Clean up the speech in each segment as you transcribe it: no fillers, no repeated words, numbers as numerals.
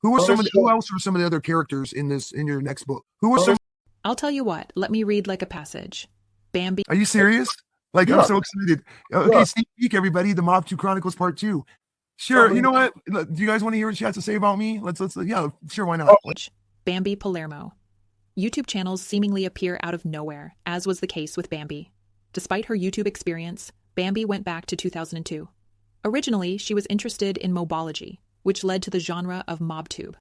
Who else are some of the other characters in your next book? Who are some? I'll tell you what. Let me read like a passage. Bambi. Are you serious? Like, Yeah. I'm so excited. Okay, Yeah. sneak peek, everybody. The Mob 2 Chronicles Part 2. Sure. You know what? Do you guys want to hear what she has to say about me? Let's. Yeah, sure. Why not? Bambi Palermo. YouTube channels seemingly appear out of nowhere, as was the case with Bambi. Despite her YouTube experience, Bambi went back to 2002. Originally, she was interested in mobology, which led to the genre of mobtube.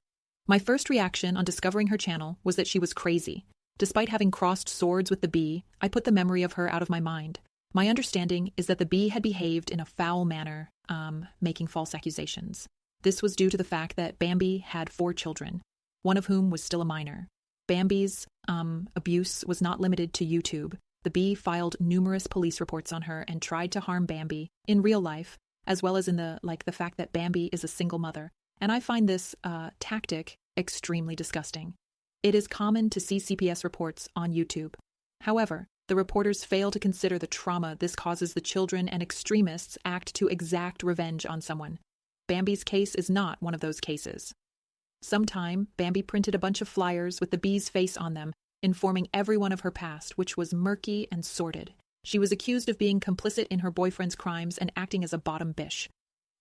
My first reaction on discovering her channel was that she was crazy. Despite having crossed swords with the bee, I put the memory of her out of my mind. My understanding is that the bee had behaved in a foul manner, making false accusations. This was due to the fact that Bambi had 4 children, one of whom was still a minor. Bambi's abuse was not limited to YouTube. The bee filed numerous police reports on her and tried to harm Bambi in real life, as well as in the fact that Bambi is a single mother. And I find this tactic extremely disgusting. It is common to see CPS reports on YouTube. However, the reporters fail to consider the trauma this causes the children, and extremists act to exact revenge on someone. Bambi's case is not one of those cases. Sometime, Bambi printed a bunch of flyers with the bee's face on them, informing everyone of her past, which was murky and sordid. She was accused of being complicit in her boyfriend's crimes and acting as a bottom bitch.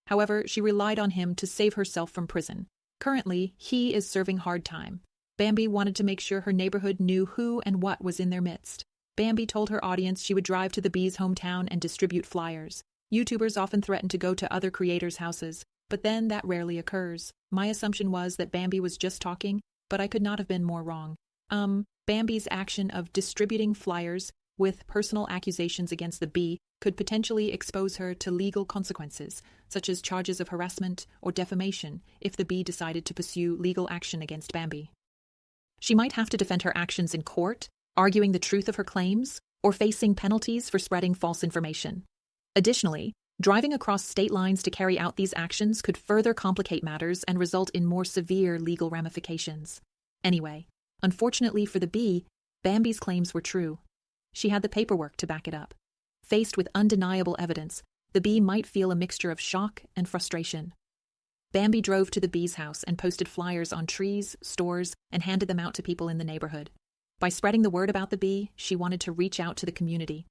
However, she relied on him to save herself from prison. Currently, he is serving hard time. Bambi wanted to make sure her neighborhood knew who and what was in their midst. Bambi told her audience she would drive to the bee's hometown and distribute flyers. YouTubers often threaten to go to other creators' houses, but then that rarely occurs. My assumption was that Bambi was just talking, but I could not have been more wrong. Bambi's action of distributing flyers with personal accusations against the bee could potentially expose her to legal consequences, such as charges of harassment or defamation if the bee decided to pursue legal action against Bambi. She might have to defend her actions in court, arguing the truth of her claims, or facing penalties for spreading false information. Additionally, driving across state lines to carry out these actions could further complicate matters and result in more severe legal ramifications. Anyway, unfortunately for the bee, Bambi's claims were true. She had the paperwork to back it up. Faced with undeniable evidence, the bee might feel a mixture of shock and frustration. Bambi drove to the bee's house and posted flyers on trees, stores, and handed them out to people in the neighborhood. By spreading the word about the bee, she wanted to reach out to the community.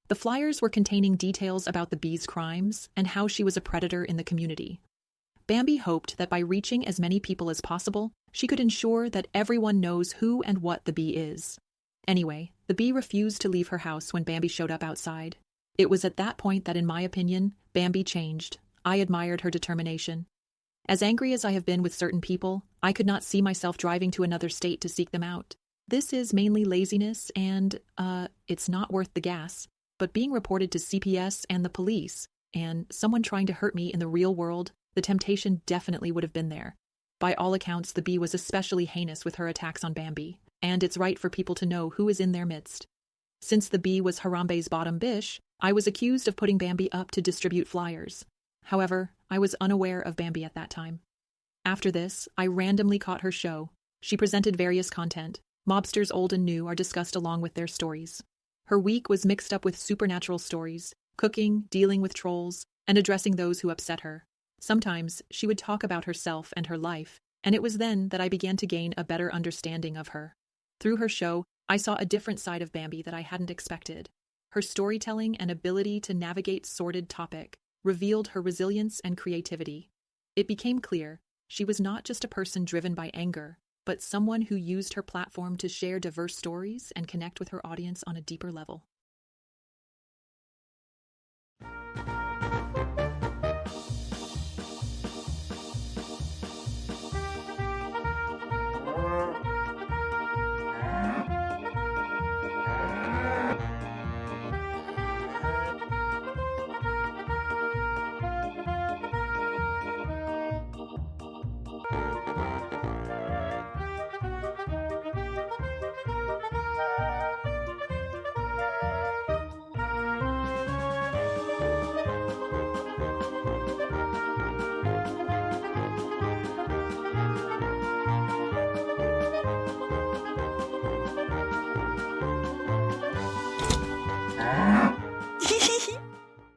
The flyers were containing details about the bee's crimes and how she was a predator in the community. Bambi hoped that by reaching as many people as possible, she could ensure that everyone knows who and what the bee is. Anyway, the bee refused to leave her house when Bambi showed up outside. It was at that point that, in my opinion, Bambi changed. I admired her determination. As angry as I have been with certain people, I could not see myself driving to another state to seek them out. This is mainly laziness and, it's not worth the gas. But being reported to CPS and the police, and someone trying to hurt me in the real world, the temptation definitely would have been there. By all accounts, the bee was especially heinous with her attacks on Bambi, and it's right for people to know who is in their midst. Since the bee was Harambe's bottom bish, I was accused of putting Bambi up to distribute flyers. However, I was unaware of Bambi at that time. After this, I randomly caught her show. She presented various content. Mobsters old and new are discussed along with their stories. Her week was mixed up with supernatural stories, cooking, dealing with trolls, and addressing those who upset her. Sometimes she would talk about herself and her life, and it was then that I began to gain a better understanding of her. Through her show, I saw a different side of Bambi that I hadn't expected. Her storytelling and ability to navigate sordid topic revealed her resilience and creativity. It became clear she was not just a person driven by anger, but someone who used her platform to share diverse stories and connect with her audience on a deeper level.